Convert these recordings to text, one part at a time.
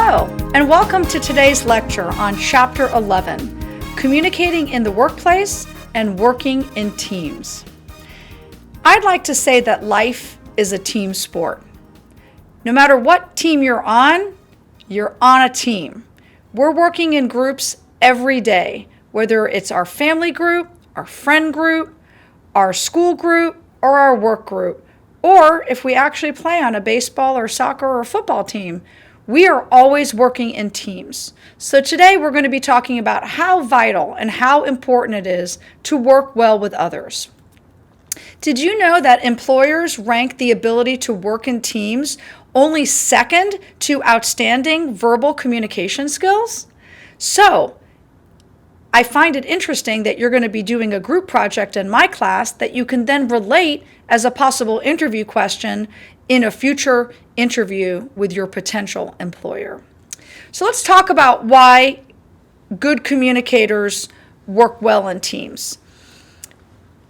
Hello, and welcome to today's lecture on Chapter 11, Communicating in the Workplace and Working in Teams. I'd like to say that life is a team sport. No matter what team you're on a team. We're working in groups every day, whether it's our family group, our friend group, our school group, or our work group, or if we actually play on a baseball or soccer or football team. We are always working in teams. So today we're going to be talking about how vital and how important it is to work well with others. Did you know that employers rank the ability to work in teams only second to outstanding verbal communication skills? So, I find it interesting that you're going to be doing a group project in my class that you can then relate as a possible interview question in a future interview with your potential employer. So let's talk about why good communicators work well in teams.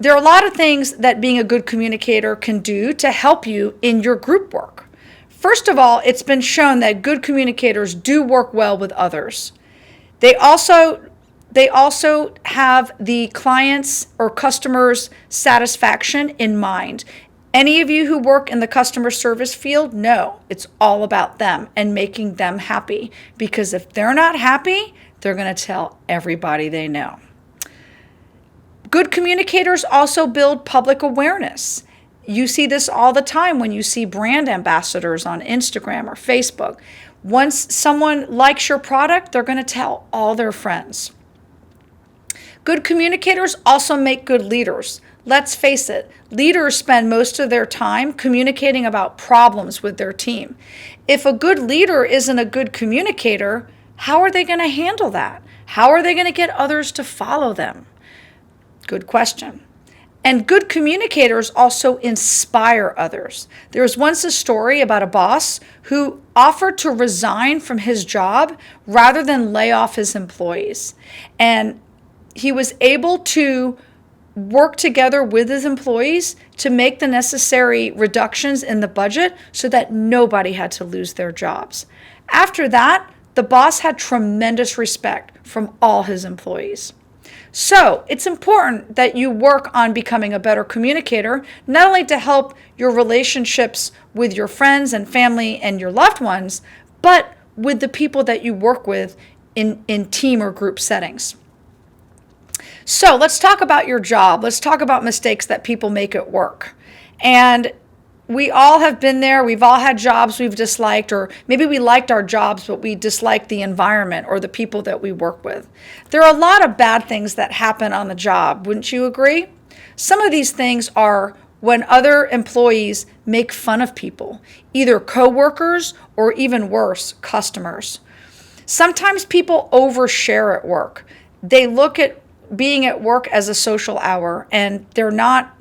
There are a lot of things that being a good communicator can do to help you in your group work. First of all, it's been shown that good communicators do work well with others. They also have the client's or customer's satisfaction in mind. Any of you who work in the customer service field know it's all about them and making them happy, because if they're not happy, they're going to tell everybody they know. Good communicators also build public awareness. You see this all the time when you see brand ambassadors on Instagram or Facebook. Once someone likes your product, they're going to tell all their friends. Good communicators also make good leaders. Let's face it, leaders spend most of their time communicating about problems with their team. If a good leader isn't a good communicator, how are they going to handle that? How are they going to get others to follow them? Good question. And good communicators also inspire others. There was once a story about a boss who offered to resign from his job rather than lay off his employees. And he was able to work together with his employees to make the necessary reductions in the budget so that nobody had to lose their jobs. After that, the boss had tremendous respect from all his employees. So it's important that you work on becoming a better communicator, not only to help your relationships with your friends and family and your loved ones, but with the people that you work with in team or group settings. So let's talk about your job. Let's talk about mistakes that people make at work. And we all have been there. We've all had jobs we've disliked, or maybe we liked our jobs, but we disliked the environment or the people that we work with. There are a lot of bad things that happen on the job. Wouldn't you agree? Some of these things are when other employees make fun of people, either coworkers or even worse, customers. Sometimes people overshare at work. They look at being at work as a social hour, and they're not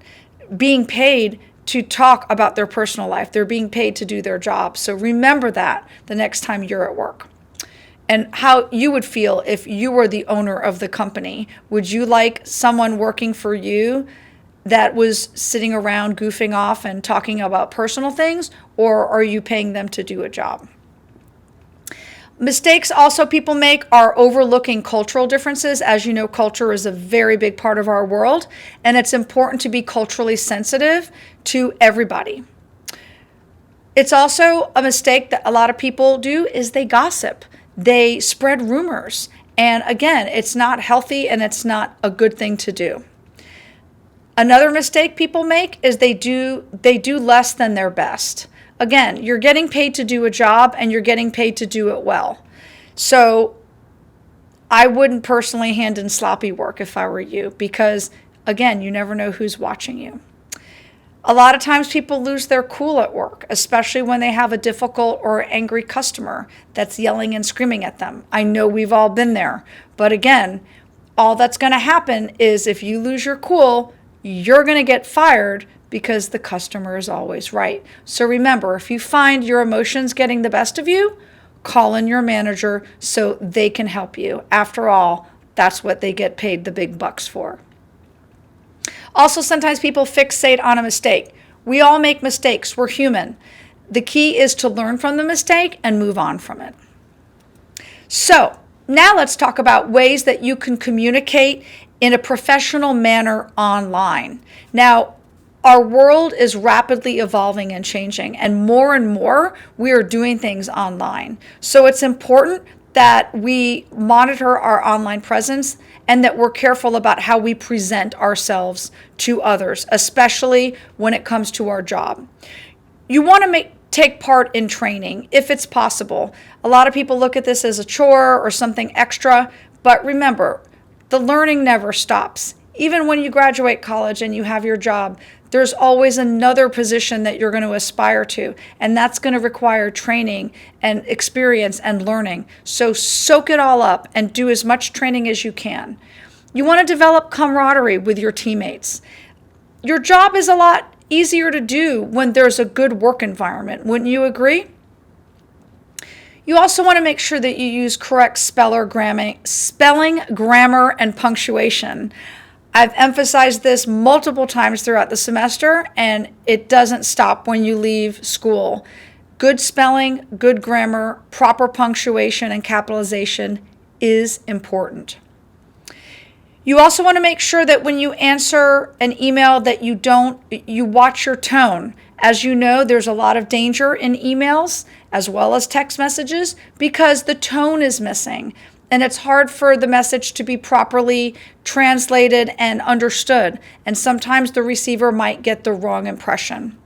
being paid to talk about their personal life. They're being paid to do their job. So remember that the next time you're at work. And how you would feel if you were the owner of the company. Would you like someone working for you that was sitting around goofing off and talking about personal things, or are you paying them to do a job? Mistakes also people make are overlooking cultural differences. As you know, culture is a very big part of our world, and it's important to be culturally sensitive to everybody. It's also a mistake that a lot of people do is they gossip. They spread rumors. And again, it's not healthy and it's not a good thing to do. Another mistake people make is they do less than their best. Again, you're getting paid to do a job and you're getting paid to do it well. So I wouldn't personally hand in sloppy work if I were you, because again, you never know who's watching you. A lot of times people lose their cool at work, especially when they have a difficult or angry customer that's yelling and screaming at them. I know we've all been there. But again, all that's going to happen is if you lose your cool, you're going to get fired, because the customer is always right. So remember, if you find your emotions getting the best of you, call in your manager so they can help you. After all, that's what they get paid the big bucks for. Also, sometimes people fixate on a mistake. We all make mistakes. We're human. The key is to learn from the mistake and move on from it. So now let's talk about ways that you can communicate in a professional manner online. Now, our world is rapidly evolving and changing, and more we are doing things online. So it's important that we monitor our online presence and that we're careful about how we present ourselves to others, especially when it comes to our job. You want to take part in training if it's possible. A lot of people look at this as a chore or something extra, but remember, the learning never stops. Even when you graduate college and you have your job, there's always another position that you're going to aspire to, and that's going to require training and experience and learning. So soak it all up and do as much training as you can. You want to develop camaraderie with your teammates. Your job is a lot easier to do when there's a good work environment. Wouldn't you agree? You also want to make sure that you use correct spelling, grammar, and punctuation. I've emphasized this multiple times throughout the semester, and it doesn't stop when you leave school. Good spelling, good grammar, proper punctuation, and capitalization is important. You also want to make sure that when you answer an email that you watch your tone. As you know, there's a lot of danger in emails as well as text messages because the tone is missing. And it's hard for the message to be properly translated and understood. And sometimes the receiver might get the wrong impression.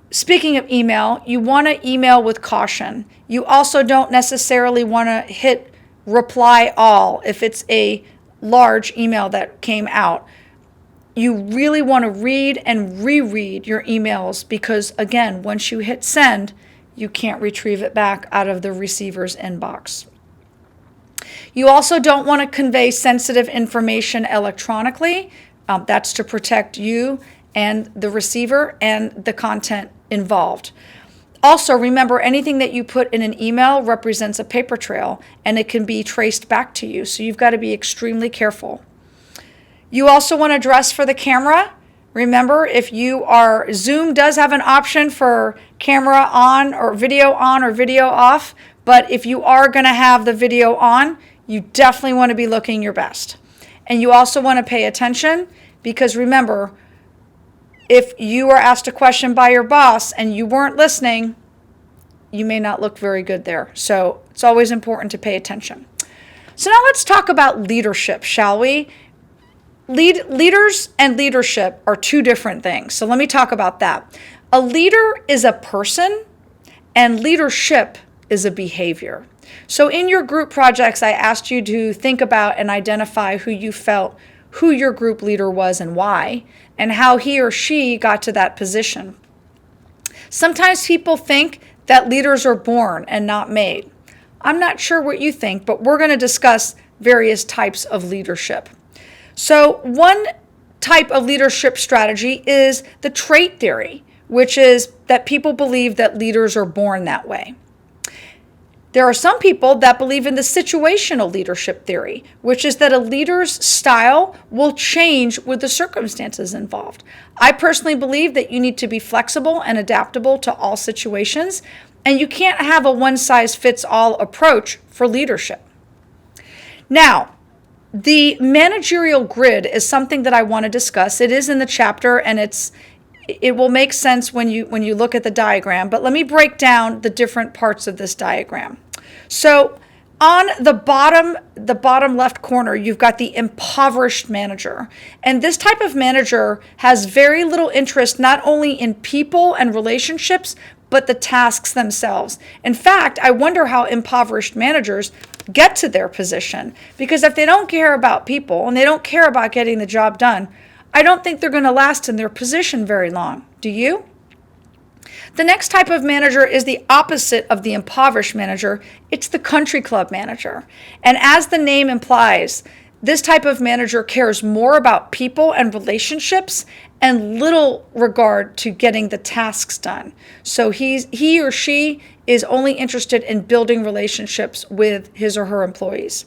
Speaking of email, you want to email with caution. You also don't necessarily want to hit reply all if it's a large email that came out. You really want to read and reread your emails because, again, once you hit send, you can't retrieve it back out of the receiver's inbox. You also don't want to convey sensitive information electronically. That's to protect you and the receiver and the content involved. Also, remember, anything that you put in an email represents a paper trail, and it can be traced back to you, so you've got to be extremely careful. You also want to dress for the camera. Remember, Zoom does have an option for camera on or video off, but if you are going to have the video on, you definitely want to be looking your best. And you also want to pay attention because remember, if you are asked a question by your boss and you weren't listening, you may not look very good there. So it's always important to pay attention. So now let's talk about leadership, shall we? Leaders and leadership are two different things. So let me talk about that. A leader is a person and leadership is a behavior. So in your group projects, I asked you to think about and identify who you felt who your group leader was and why, and how he or she got to that position. Sometimes people think that leaders are born and not made. I'm not sure what you think, but we're going to discuss various types of leadership. So one type of leadership strategy is the trait theory, which is that people believe that leaders are born that way. There are some people that believe in the situational leadership theory, which is that a leader's style will change with the circumstances involved. I personally believe that you need to be flexible and adaptable to all situations, and you can't have a one-size-fits-all approach for leadership. Now, the managerial grid is something that I want to discuss. It is in the chapter, and it will make sense when you look at the diagram, but let me break down the different parts of this diagram. So on the bottom left corner, you've got the impoverished manager. And this type of manager has very little interest not only in people and relationships, but the tasks themselves. In fact, I wonder how impoverished managers get to their position, because if they don't care about people and they don't care about getting the job done, I don't think they're going to last in their position very long. Do you? The next type of manager is the opposite of the impoverished manager. It's the country club manager. And as the name implies, this type of manager cares more about people and relationships and little regard to getting the tasks done. So he or she is only interested in building relationships with his or her employees.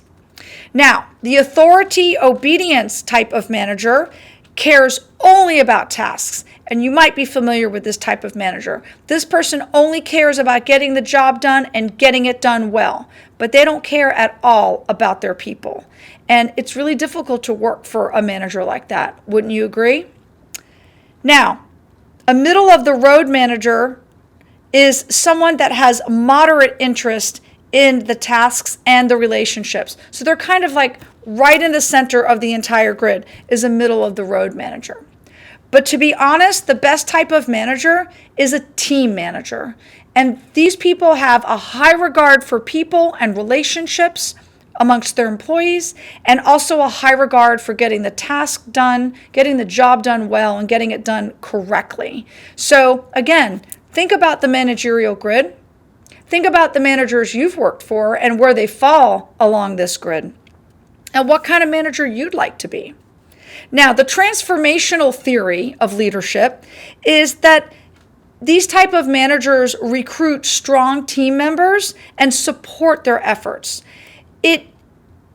Now, the authority obedience type of manager cares only about tasks. And you might be familiar with this type of manager. This person only cares about getting the job done and getting it done well, but they don't care at all about their people. And it's really difficult to work for a manager like that. Wouldn't you agree? Now, a middle of the road manager is someone that has moderate interest in the tasks and the relationships. So they're kind of like right in the center of the entire grid is a middle of the road manager. But to be honest, the best type of manager is a team manager. And these people have a high regard for people and relationships amongst their employees, and also a high regard for getting the task done, getting the job done well, and getting it done correctly. So again, think about the managerial grid. Think about the managers you've worked for and where they fall along this grid, and what kind of manager you'd like to be. Now, the transformational theory of leadership is that these type of managers recruit strong team members and support their efforts.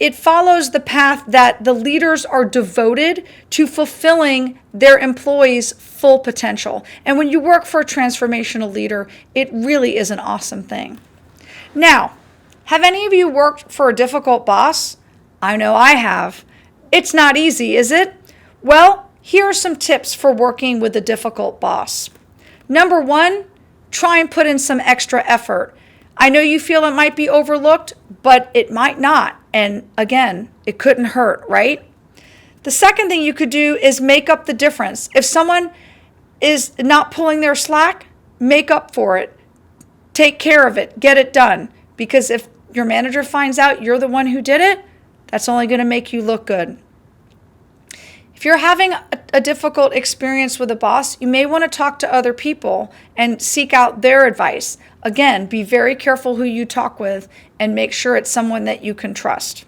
It follows the path that the leaders are devoted to fulfilling their employees' full potential. And when you work for a transformational leader, it really is an awesome thing. Now, have any of you worked for a difficult boss? I know I have. It's not easy, is it? Well, here are some tips for working with a difficult boss. Number one, try and put in some extra effort. I know you feel it might be overlooked, but it might not. And again, it couldn't hurt, right? The second thing you could do is make up the difference. If someone is not pulling their slack, make up for it. Take care of it. Get it done. Because if your manager finds out you're the one who did it, that's only going to make you look good. If you're having a difficult experience with a boss, you may want to talk to other people and seek out their advice. Again, be very careful who you talk with and make sure it's someone that you can trust.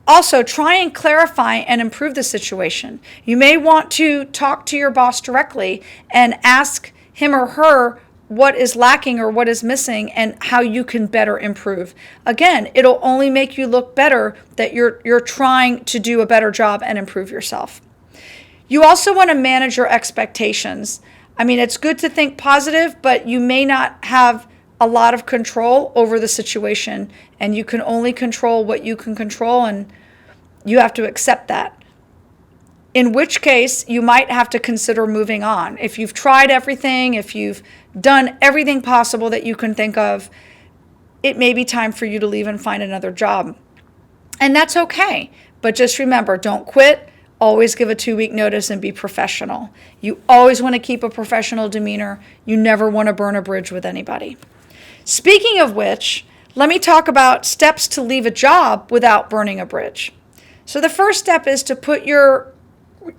Also, try and clarify and improve the situation. You may want to talk to your boss directly and ask him or her what is lacking or what is missing and how you can better improve. Again, it'll only make you look better that you're trying to do a better job and improve yourself. You also want to manage your expectations. I mean, it's good to think positive, but you may not have a lot of control over the situation, and you can only control what you can control, and you have to accept that. In which case, you might have to consider moving on. If you've tried everything, if you've done everything possible that you can think of, it may be time for you to leave and find another job. And that's okay. But just remember, don't quit. Always give a 2-week notice and be professional. You always want to keep a professional demeanor. You never want to burn a bridge with anybody. Speaking of which, let me talk about steps to leave a job without burning a bridge. So the first step is to put your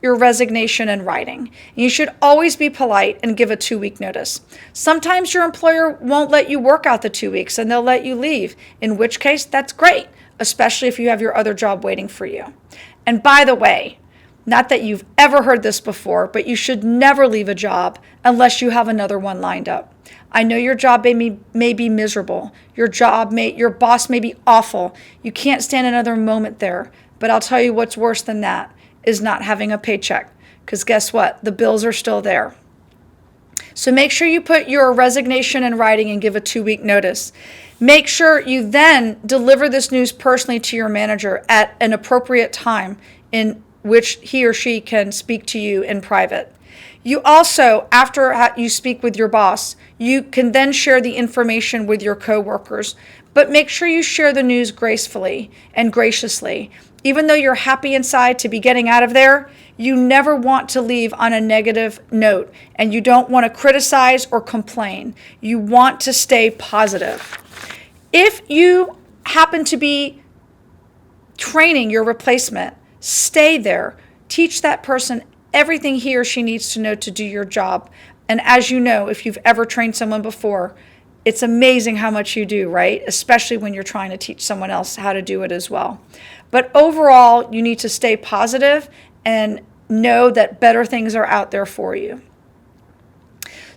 resignation in writing. You should always be polite and give a 2-week notice. Sometimes your employer won't let you work out the 2 weeks and they'll let you leave, in which case that's great, especially if you have your other job waiting for you. And by the way, not that you've ever heard this before, but you should never leave a job unless you have another one lined up. I know your job may be miserable. Your boss may be awful. You can't stand another moment there. But I'll tell you what's worse than that is not having a paycheck. Because guess what? The bills are still there. So make sure you put your resignation in writing and give a 2-week notice. Make sure you then deliver this news personally to your manager at an appropriate time in which he or she can speak to you in private. You also, after you speak with your boss, you can then share the information with your coworkers, but make sure you share the news gracefully and graciously. Even though you're happy inside to be getting out of there, you never want to leave on a negative note, and you don't want to criticize or complain. You want to stay positive. If you happen to be training your replacement, stay there. Teach that person everything he or she needs to know to do your job. And as you know, if you've ever trained someone before, it's amazing how much you do, right? Especially when you're trying to teach someone else how to do it as well. But overall, you need to stay positive and know that better things are out there for you.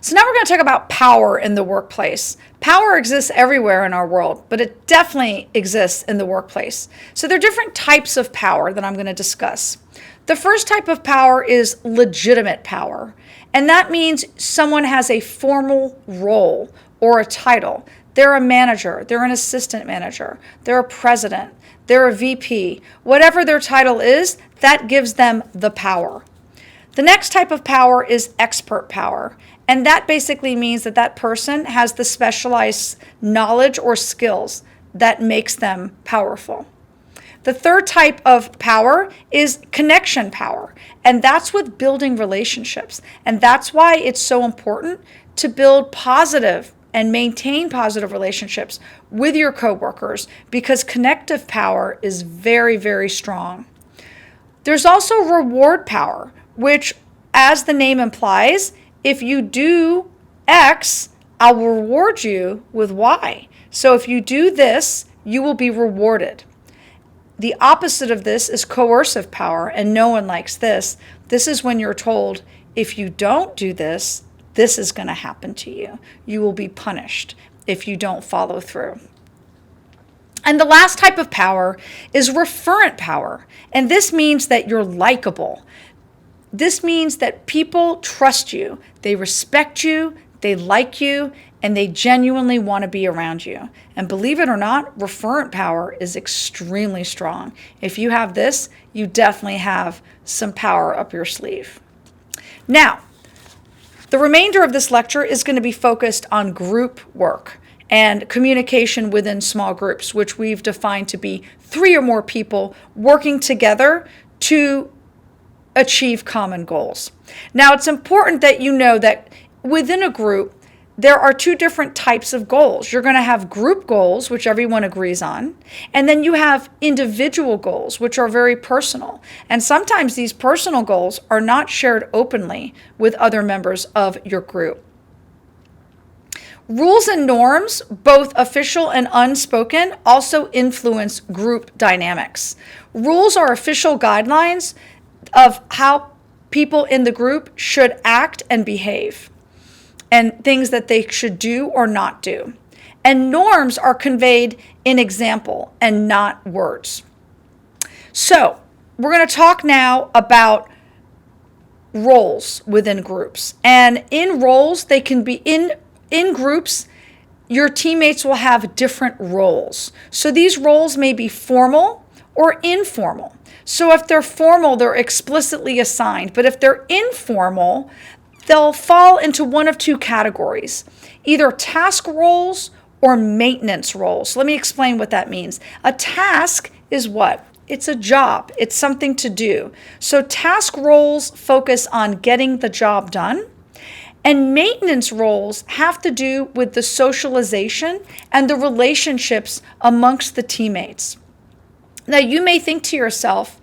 So now we're going to talk about power in the workplace. Power exists everywhere in our world, but it definitely exists in the workplace. So there are different types of power that I'm going to discuss. The first type of power is legitimate power, and that means someone has a formal role or a title. They're a manager, they're an assistant manager, they're a president, they're a VP. Whatever their title is, that gives them the power. The next type of power is expert power, and that basically means that that person has the specialized knowledge or skills that makes them powerful. The third type of power is connection power, and that's with building relationships. And that's why it's so important to build positive and maintain positive relationships with your coworkers, because connective power is very, very strong. There's also reward power, which, as the name implies, if you do X, I will reward you with Y. So if you do this, you will be rewarded. The opposite of this is coercive power, and no one likes this. This is when you're told, if you don't do this, this is going to happen to you. You will be punished if you don't follow through. And the last type of power is referent power, and this means that you're likable. This means that people trust you, they respect you, they like you, and they genuinely want to be around you. And believe it or not, referent power is extremely strong. If you have this, you definitely have some power up your sleeve. Now, the remainder of this lecture is going to be focused on group work and communication within small groups, which we've defined to be 3 or more people working together to achieve common goals. Now, it's important that you know that within a group, there are 2 different types of goals. You're going to have group goals, which everyone agrees on, and then you have individual goals, which are very personal. And sometimes these personal goals are not shared openly with other members of your group. Rules and norms, both official and unspoken, also influence group dynamics. Rules are official guidelines of how people in the group should act and behave, and things that they should do or not do. And norms are conveyed in example and not words. So we're going to talk now about roles within groups. And in roles, they can be in groups, your teammates will have different roles. So these roles may be formal or informal. So if they're formal, they're explicitly assigned. But if they're informal, they'll fall into one of 2 categories, either task roles or maintenance roles. Let me explain what that means. A task is what? It's a job. It's something to do. So task roles focus on getting the job done, and maintenance roles have to do with the socialization and the relationships amongst the teammates. Now, you may think to yourself,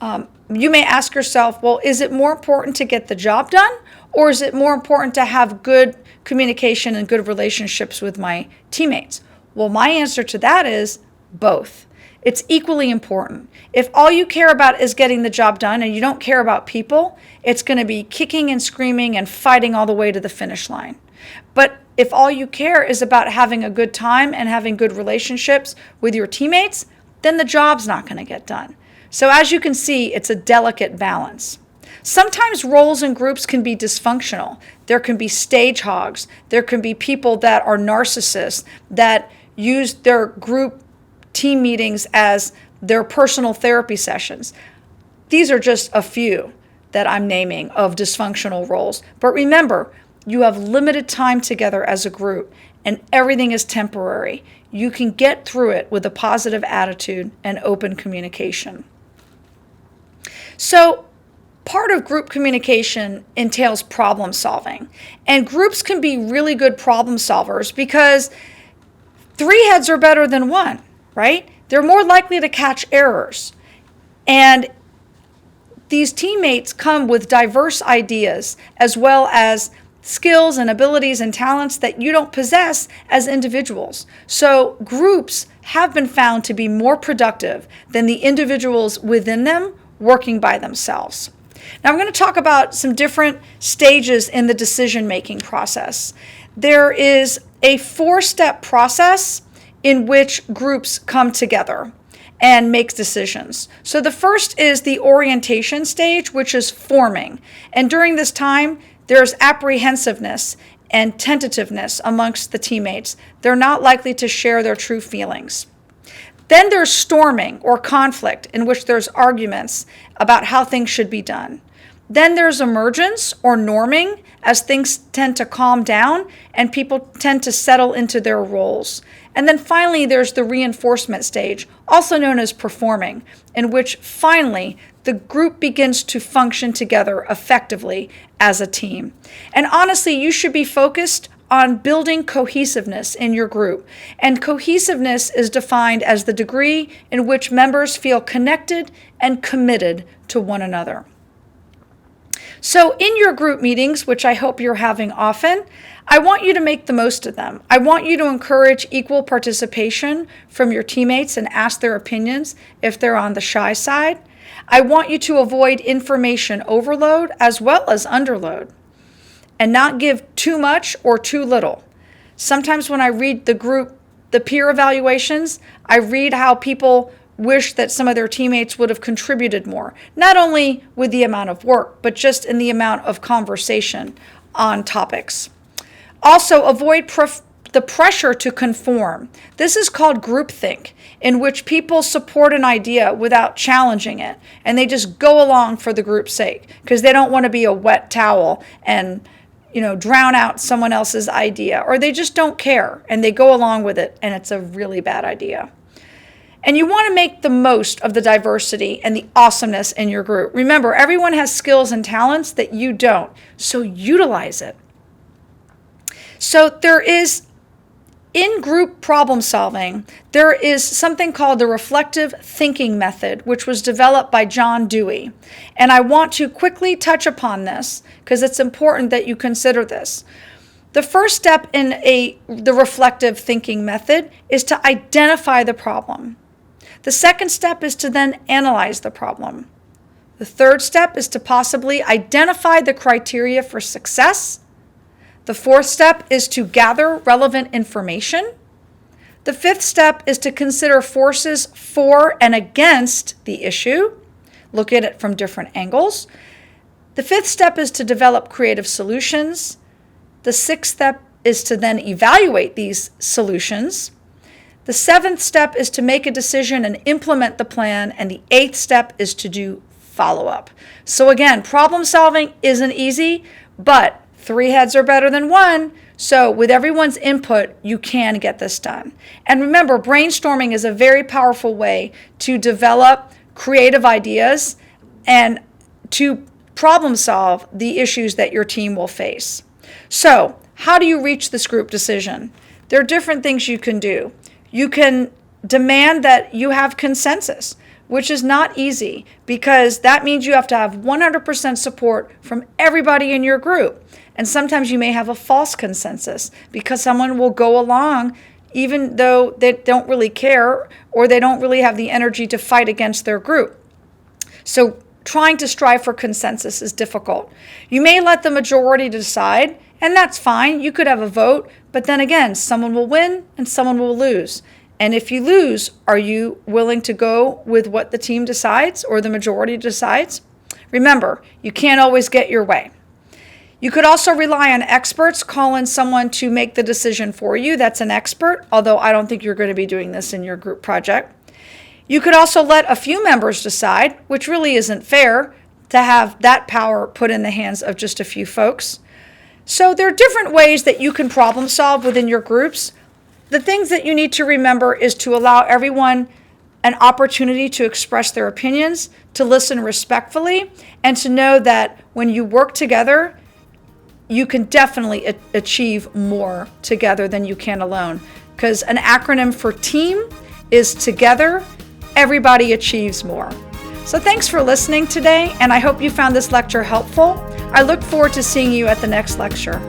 you may ask yourself, well, is it more important to get the job done, or is it more important to have good communication and good relationships with my teammates? Well, my answer to that is both. It's equally important. If all you care about is getting the job done and you don't care about people, it's going to be kicking and screaming and fighting all the way to the finish line. But if all you care is about having a good time and having good relationships with your teammates, then the job's not going to get done. So as you can see, it's a delicate balance. Sometimes roles in groups can be dysfunctional. There can be stage hogs. There can be people that are narcissists that use their group team meetings as their personal therapy sessions. These are just a few that I'm naming of dysfunctional roles. But remember, you have limited time together as a group, and everything is temporary. You can get through it with a positive attitude and open communication. So, part of group communication entails problem solving. And groups can be really good problem solvers because 3 heads are better than 1, right? They're more likely to catch errors. And these teammates come with diverse ideas as well as skills and abilities and talents that you don't possess as individuals. So groups have been found to be more productive than the individuals within them working by themselves. Now, I'm going to talk about some different stages in the decision-making process. There is a 4-step process in which groups come together. and makes decisions. So the first is the orientation stage, which is forming. And during this time, there's apprehensiveness and tentativeness amongst the teammates. They're not likely to share their true feelings. Then there's storming or conflict, in which there's arguments about how things should be done. Then there's emergence or norming, as things tend to calm down and people tend to settle into their roles. And then finally, there's the reinforcement stage, also known as performing, in which finally the group begins to function together effectively as a team. And honestly, you should be focused on building cohesiveness in your group. And cohesiveness is defined as the degree in which members feel connected and committed to one another. So in your group meetings, which I hope you're having often, I want you to make the most of them. I want you to encourage equal participation from your teammates and ask their opinions if they're on the shy side. I want you to avoid information overload as well as underload, and not give too much or too little. Sometimes when I read the peer evaluations, I read how people wish that some of their teammates would have contributed more, not only with the amount of work, but just in the amount of conversation on topics. Also, avoid the pressure to conform. This is called groupthink, in which people support an idea without challenging it, and they just go along for the group's sake because they don't want to be a wet towel and drown out someone else's idea, or they just don't care and they go along with it, and it's a really bad idea. And you want to make the most of the diversity and the awesomeness in your group. Remember, everyone has skills and talents that you don't, so utilize it. So there is, in group problem solving, there is something called the reflective thinking method, which was developed by John Dewey. And I want to quickly touch upon this because it's important that you consider this. The first step in the reflective thinking method is to identify the problem. The second step is to then analyze the problem. The third step is to possibly identify the criteria for success. The fourth step is to gather relevant information. The fifth step is to consider forces for and against the issue. Look at it from different angles. The fifth step is to develop creative solutions. The sixth step is to then evaluate these solutions. The seventh step is to make a decision and implement the plan. And the eighth step is to do follow-up. So again, problem solving isn't easy, but 3 heads are better than 1. So with everyone's input, you can get this done. And remember, brainstorming is a very powerful way to develop creative ideas and to problem solve the issues that your team will face. So how do you reach this group decision? There are different things you can do. You can demand that you have consensus, which is not easy because that means you have to have 100% support from everybody in your group. And sometimes you may have a false consensus because someone will go along even though they don't really care or they don't really have the energy to fight against their group. So trying to strive for consensus is difficult. You may let the majority decide, and that's fine. You could have a vote, but then again, someone will win and someone will lose. And if you lose, are you willing to go with what the team decides or the majority decides? Remember, you can't always get your way. You could also rely on experts, call in someone to make the decision for you. That's an expert, although I don't think you're going to be doing this in your group project. You could also let a few members decide, which really isn't fair to have that power put in the hands of just a few folks. So there are different ways that you can problem solve within your groups. The things that you need to remember is to allow everyone an opportunity to express their opinions, to listen respectfully, and to know that when you work together, you can definitely achieve more together than you can alone. Because an acronym for team is together, everybody achieves more. So thanks for listening today, and I hope you found this lecture helpful. I look forward to seeing you at the next lecture.